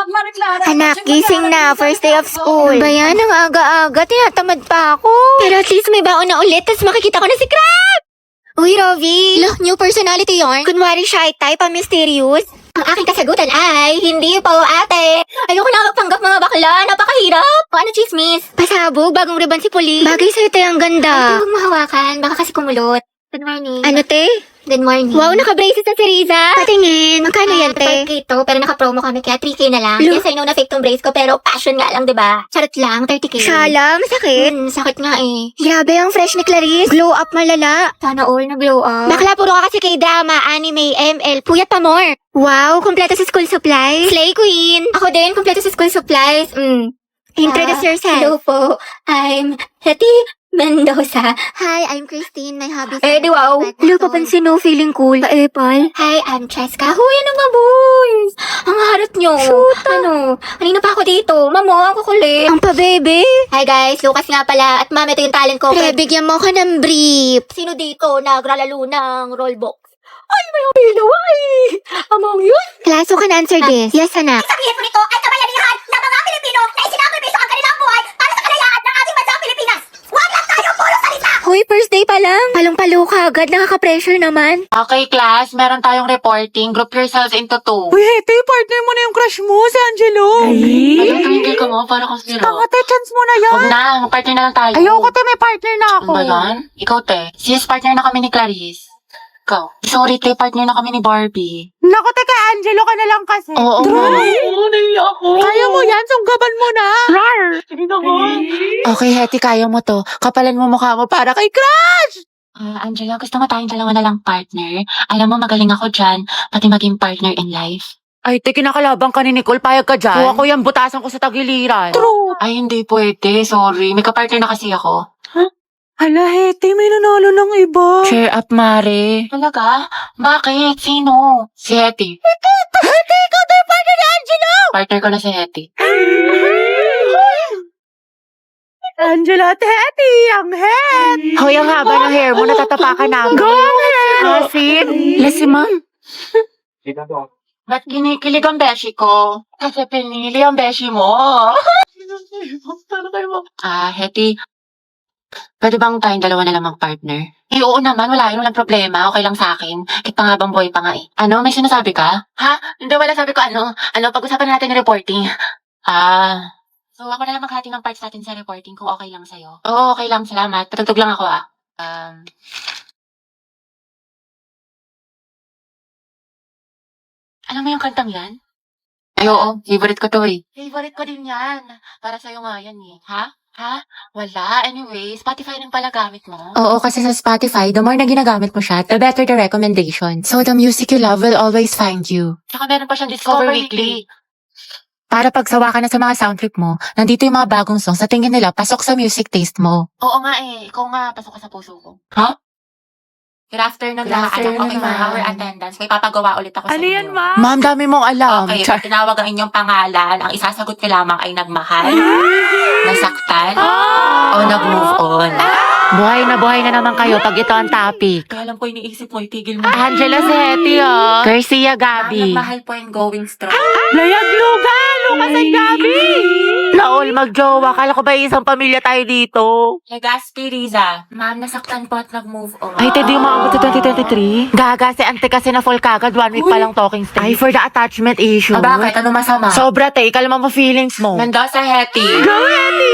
Anak, gising na. First day of school. Ano ba yan? Ang aga-aga. Tinatamad pa ako. Pero at least may baon na ulit. Tapos makikita ko na si Crab! Uy, Rovi. Look, new personality yarn. Kunwari shy type, mysterious. Ang aking kasagutan ay, hindi po ate. Ayoko na magpanggap mga bakla. Napakahirap. O ano chismis? Pasabog, bagong ribbon si Puli. Bagay sa'yo tayo ang ganda. Ay, huwag mahawakan. Baka kasi kumulot. Good morning. Ano te? Good morning. Wow, naka-braces na si Riza. Patingin. Magkano yan, te? 5K to, pero naka-promo kami, kaya 3K na lang. Yes, I know na fake tong brace ko, pero passion nga lang, diba? Charot lang, 30K. Shala, masakit. Sakit nga eh. Grabe, ang fresh ni Clarice. Glow up malala. Sana all na glow up. Bakla, puro ka kasi kay drama, anime, ML, puyat pa more. Wow, kompleto sa school supplies. Slay queen. Ako din, kompleto sa school supplies. Introduce yourself. Hello po, I'm Hetty Mendoza. Hi, I'm Christine. My hobbies are... di wow. Hello, papansin mo, feeling cool. Ka-epal. Hi, I'm Cheska. Huy, ano nga, boys? Ang harot nyo. Shoot. Ano? Kanina pa ako dito. Mamo, ako kulit. Ang pa-bebe. Hi, guys. Lucas nga pala. At ma'am, ito yung talent ko. Pre, bigyan mo ka ng brief. Sino dito naglalaro ng rollbox? Ay, may umilaw ay! Among yun? Class, who can answer this? Yes, anak. Sabihin po nito ay kabayanihan ng mga Pilipino na isinakripisyo ang kanilang buhay para sa kalayaan ng ating bansang Pilipinas. Huwag lang tayo puro salita! Hoy, first day pa lang. Palong-palo ka agad. Nakaka-pressure naman. Okay, class. Meron tayong reporting. Group yourselves into 2. Uy, Hete, partner mo na yung crush mo, si Angelo. Alam, tumigil ka mo. Para kang zero. Tanga, te, chance mo na yan. Huwag na. Partner na lang tayo. Ayoko, te, may partner na ako. Ano ba yan? Ikaw, te. Sis, partner na kami ni Clarice. Ikaw. Sorry, te. Partner na kami ni Barbie. Naku, te, kay Angelo ka na lang kasi. Oo. Oo, naiya ako. Kaya mo yan, sunggaban mo na. Rar! Sige na nga. Okay, Hete, kaya mo to. Kapalan mo mukha mo para kay crush. Angela, gusto mo tayong dalawa na lang partner? Alam mo, magaling ako dyan. Pati maging partner in life. Ay, te, kinakalabang ka ni Nicole, payag ka dyan. Kuha ko yan, butasan ko sa tagiliran. True. Ay, hindi pwede. Sorry. May kapartner na kasi ako. Hala, Hete, may nanalo ng iba. Cheer up, Mare. Talaga? Bakit? Sino? Si Hetty. Hete, ikaw tayo partner ni Angelo! Partner ko na si Hetty. Angela at Hete, ang head! Hoy, ang haba ng hair mo, natatapakan namin. Go ahead! Asin? Lasi, ma'am. Ba't kinikilig ang beshi ko? Kasi pinili ang beshi mo. Hetty. Pwede bang tayong dalawa na lang mag-partner? Oo naman, wala yun, walang problema. Okay lang sa akin. Kahit pa nga bang boy pa nga eh. Ano, may sinasabi ka? Ha? Hindi, wala sabi ko ano. Pag-usapan natin yung reporting. So ako na lang maghati ng parts natin sa reporting kung okay lang sa'yo. Oo, okay lang, salamat. Patugtog lang ako Alam mo yung kantang yan? Ay, oo, favorite ko to eh. Favorite ko din yan. Para sa'yo nga yan eh. Ha? Wala. Anyway, Spotify rin pala gamit mo. Oo, kasi sa Spotify, the more na ginagamit mo siya, the better the recommendation. So the music you love will always find you. Tsaka meron pa siyang Discover Weekly. Para pagsawa ka na sa mga sound trip mo, nandito yung mga bagong songs sa tingin nila pasok sa music taste mo. Oo nga eh. Ikaw nga, pasok ka sa puso ko. Ha? Good afternoon na. Alam, okay, for our attendance, may papagawa ulit ako sa inyo. Ano yan, ma? Ma'am, dami mong alam. Okay, pag tinawag ang inyong pangalan, ang isasagot ko lamang ay nagmahal, nasaktan, o nag-move on. Buhay na naman kayo pag ito ang topic. Kaya lang po iniisip mo, itigil mo. Angela si Hete, oh. Garcia Gabi. Nagmahal po and going strong. Layag Lugan! Lucas at Gabi! Naol, magjowa. Kala ko ba isang pamilya tayo dito? Legaspi Riza, ma'am, nasaktan po at nag-move on. Ay, Teddy, umabot sa 2023? Gaga, si ante kasi na full kagad. 1 week pa lang talking stage. Ay, for the attachment issue. Bakit? Ano masama? Sobra, te. Kalma mo feelings mo. Mendoza Hetty. Go, Hete!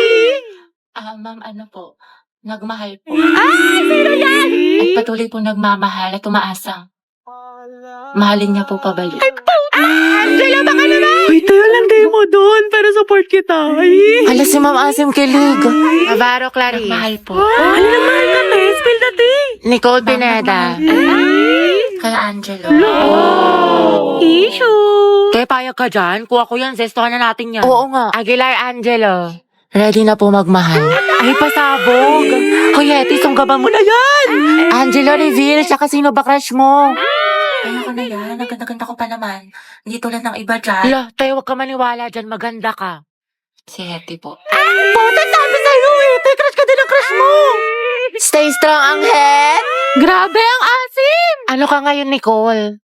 Ma'am, ano po? Nagmahal po. Sino yan? At patuloy po nagmamahal at umaasang. Mahalin niya po pabalik. Angela, baka naman! Uy, tayo lang kayo mo doon. Pero support kita. Ay. Hala si Ma'am Asim kilig. Navarro Clarice. Nagmahal po. Ano naman ka, te? Spill the tea. Nicole Pineda. Kaya Angelo. Issue. Te, payag ka dyan? Kuha ko yan. Zestohan na natin yan. Oo nga. Aguilar Angelo. Ready na po magmahal. Ay, pasabog. Hoy, Hete, sunggaban mo na yan. Angelo, reveal. Tsaka sino ba crush mo? Ayoko na yan. Ang ganda-ganda ko pa naman. Hindi tulad ng iba dyan. Hala, tayo huwag ka maniwala dyan. Maganda ka. Si Hetty po. Puta, sabi sa'yo, Hete. Crush ka din ang crush mo. Stay strong ang head. Grabe ang asim. Ano ka ngayon, Nicole?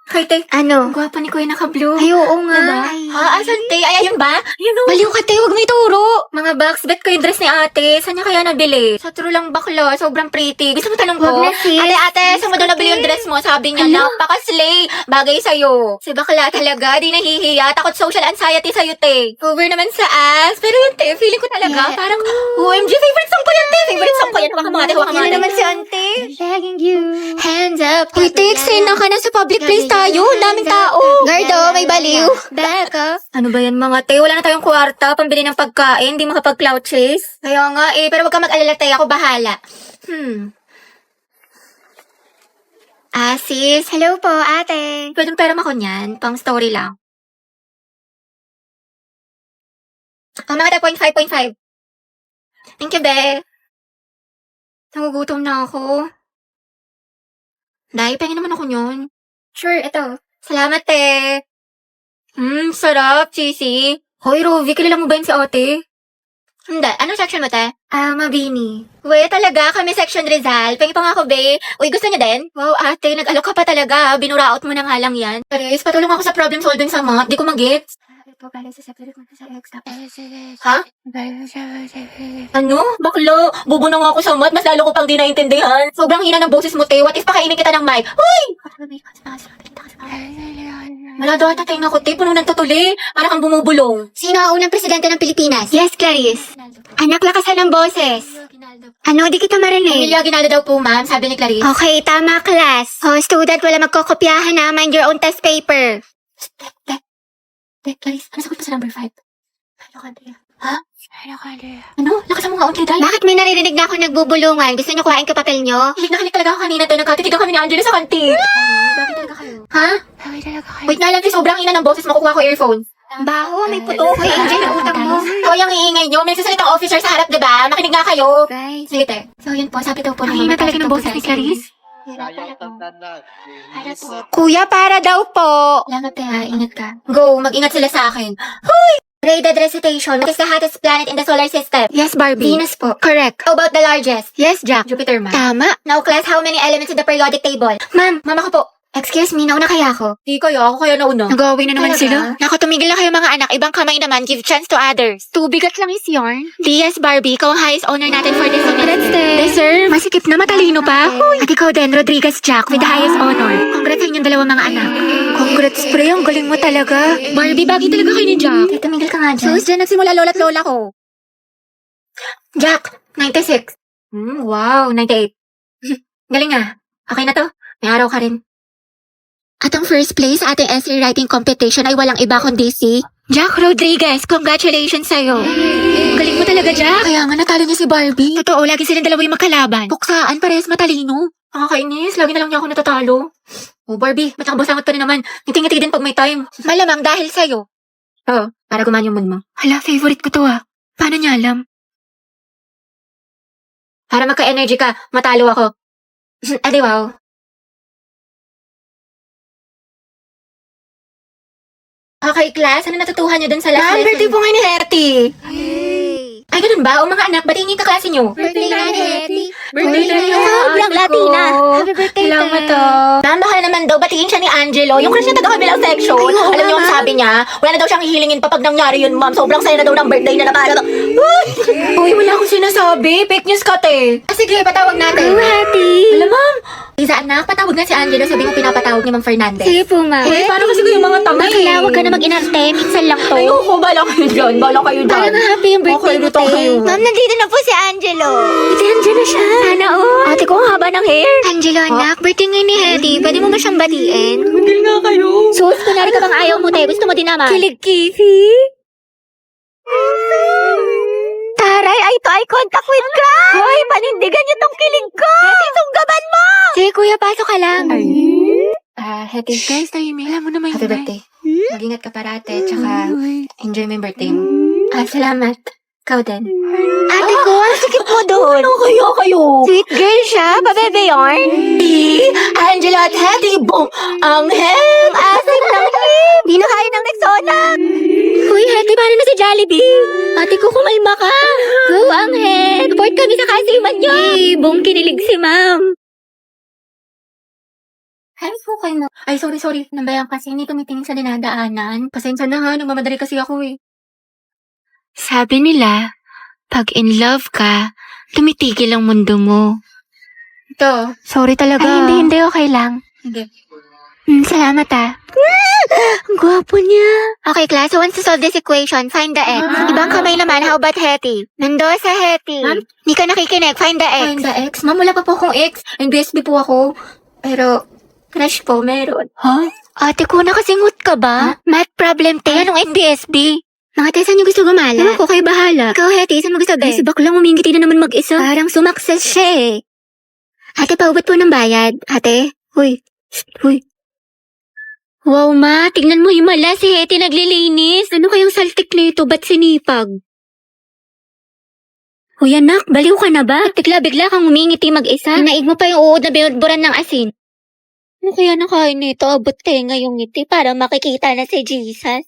Kay te, Ano? gwapo ni Kuya naka-blue. Ay, oo nga. Diba? Ay. Ha? Asan te? Ay, ayun ba? Baliw ka te, huwag mo ituro. Mga box, bet ko yung dress ni ate. Saan niya kaya nabili? Sa true lang bakla, sobrang pretty. Gusto mo tanong ko? Huwag na, sis. Ate, saan mo daw nabili yung dress mo? Sabi niya, napaka-slay. Bagay sa'yo. Si bakla talaga, di nahihiya. Takot social anxiety sa'yo, te. Over naman sa ass. Pero yun, te, feeling ko talaga, parang, OMG, favorite song ko yan, te. Favorite song ko yan. Hawakan mo nga, te, hawakan mo nga, Yan te. naman si ante. Begging you. Hands up. Uy, te, eksena ka na sa public place tayo. Daming tao. Gardo, may baliw. Back up. Ano ba yan mga te? Wala na tayong kwarta, pambili ng pagkain, di makapag-cloud chase. Kaya nga eh, pero wag ka mag-alala tayo, ako bahala. Sis, Hello po, ate. pwedeng pera ako niyan, pang story lang. Mga 0.5. Thank you, be. Nagugutom na ako. Dahil, pengin naman ako yun. Sure, ito. Salamat, te. Sarap, cheesy. Hoy, Rovi, kilala mo ba yun si ate? Hindi. Anong section mo, te? Mabini. Uy, talaga, kami section Rizal. Pengi pa nga ako, be. Uy, gusto niyo din? Wow, ate, nag-alok ka pa talaga. Binuraot mo na nga lang yan. Paris, patulong ako sa problem solving sa math. Di ko mag-gets. Ito, galing sa separate mo sa ex. Ha? Ano? Bakla, bubo na nga ako sa math. Mas lalo ko pang di naintindihan. Sobrang hina ng boses mo, te. What if pakainin kita ng mic? Uy! Wala daw tatay na ko, te. Puno ng tutuli. Para kang bumubulong. Sino ang unang presidente ng Pilipinas? Yes, Clarice. Anak, lakasan ng boses. Ano, di kita marinig. Emilia Aguinaldo daw po, ma'am. Sabi ni Clarice. Okay, tama, class. Oh, student, wala magkokopyahan na. Mind your own test paper. Clarice, ano sagot pa sa number 5? Ano ka, Drea? Ha? Ano ka, Drea? Ano? Lakas mo nga, Auntie Day. Bakit may naririnig na ako nagbubulungan? Gusto niyo kuhain ko papel niyo? Hilig na hilig talaga ako kanina tayo nagkatitigan kami ni Angela sa kantin. Bakit talaga kayo? Ha? Bakit talaga kayo? Wait nga lang, sobrang ina ng boses, makukuha ko earphone. Baho, may puto. Hoy, Angel, ang utang mo. Hoy, ang iingay nyo. May nagsasalitang officer sa harap, diba? Makinig nga kayo. Guys. Sige, te. So, yun po. Sabi daw po Ang hina talaga ng boses ni Clarice. Kuya, para daw po. Salamat, te, ha. Ingat ka. Go, mag-ingat sila sa akin. Hoy! Graded recitation. What is the hottest planet in the solar system? Yes, Barbie. Venus po. Correct. How about the largest? Yes, Jack. Jupiter, ma'am. Tama. Now, class, how many elements in the periodic table? Ma'am, mama ko po. Excuse me, nauna kaya ako? Di kaya, ako kaya nauna. Nag-away na naman Talaga? sila. Naku, tumigil na kayo mga anak. Ibang kamay naman. Give chance to others. Tubigat lang is yarn. DS Barbie, ikaw ang highest honor natin for this semester. Deserve. Masikip na, matalino pa. At ikaw din, Rodriguez Jack, with the highest honor. Congrats sa inyong dalawang mga anak. Congrats, pre. Ang galing mo talaga. Barbie, bagay talaga kayo ni Jack. Tumigil ka nga dyan. Sus, dyan nagsimula lola't lola ko. Jack, 96. Wow, 98. Galing ah. Okay na to. May araw ka rin. At ang first place sa ating essay writing competition ay walang iba kundi si Jack Rodriguez. Congratulations sa'yo. Galing mo talaga, Jack. Kaya nga, natalo niya si Barbie. Totoo, lagi silang dalawa yung magkalaban. Puksaan, parehas matalino. Nakakainis. Lagi na lang niya ako natatalo. Oh, Barbie, ba't nakabasangot ka rin naman? Ngiti-ngiti din pag may time. Malamang dahil sa'yo. Oo, para gumaan yung mood mo. Hala, favorite ko to ah. Paano niya alam? Para magka-energy ka, matalo ako. Adi wow. Okay, class, ano natutuhan niyo dun sa last lesson? Birthday po nga ni Hetty. Ay, ganun ba? O mga anak, batiin niyo yung kaklase niyo. Birthday na ni Hetty. Birthday na niya. Sobrang Latina. Happy birthday, Salamat Te. Ma'am, baka naman daw, batiin siya ni Angelo. Yung crush niya taga-kabilang section. Ay, oo Alam niyo ang naman. sabi niya, wala na daw siyang hihilingin pa pag nangyari yun, ma'am. Sobrang saya na daw ng birthday na naman. Uy, wala akong sinasabi. Fake news ka, te. Sige, patawag natin. Go, Hetty. Alam, ma'am. Lisa, anak, patawag na si Angelo. Sabi mo pinapatawag ni Ma'am Fernandez. Sige po, ma. Uy, paano kasi kayo mga tanga Bakla, huwag ka na mag-inarte. Minsan lang to. Ayoko, bala kayo dyan. Bala kayo dyan. Parang happy yung birthday Okay, mo, luto Te. kayo. Ma'am, nandito na po si Angelo. Ito, Angelo siya. Sana all. Ate ko, ang haba ng hair. Angelo, anak, birthday ngayon ni Hetty. Pwede mo ba siyang batiin? Hindi nga kayo. Sus, kunwari ka bang ayaw mo, Te. Gusto mo din naman. Kilig, Kifi. Taray, eye to eye contact with ka. Hoy, panindigan niyo tong kilig ko. Hetty, sunggaban mo. Sige, kuya, pasok ka lang. Hetty. Guys, tahimik. Alam mo naman Happy birthday. Mag-ingat ka parate, tsaka enjoy mo yung birthday mo. Salamat. Ikaw din. Ate ko, ang sikip mo doon. Ano kaya kayo? Sweet girl siya, pabebe yarn. Angela at Hetty, boom! Ang hem! Asik ng hip. Di na kaya ng Rexona. Uy, Hetty, paano na si Jollibee? Ate ko, kumalma ka. Go, ang head. Support kami sa kasiman niyo. Boom, kinilig si ma'am. Ay, okay na. Ay, sorry. Nambayan kasi hindi tumitingin sa dinadaanan. Pasensya na ha, nagmamadali kasi ako eh. Sabi nila, pag in love ka, tumitigil ang mundo mo. Ito. Sorry talaga. Ay, hindi, okay lang. Hindi. Salamat Ang gwapo niya. Okay, class, who wants to solve this equation? Find the x. Ibang kamay naman, how about Hetty? Nando sa Hetty. Ma'am? Hindi ka nakikinig, find the x. Find the ex. Ma'am, wala pa po akong ex. NBSB po ako. Pero, crush po, meron. Ate ko, nakasingot ka ba? Math problem, te. Anong NBSB? Mga te, saan niyo gusto gumala? Ewan ko, kayo bahala. Ikaw, Hetty, saan mo gusto be? Si baklang umingiti na naman mag-isa. Parang sumakses siya eh. Ate, paubot po ng bayad. Ate? Huy. Wow, ma. Tingnan mo himala. Si Hetty naglilinis. Ano kayang saltik nito? Ba't sinipag? Hoy, anak. Baliw ka na ba? At bigla kang umingiti mag-isa. Naig mo pa yung uod na binudburan ng asin. Ano kaya nakain nito? Abot tenga yung ngiti para makikita na si Jesus.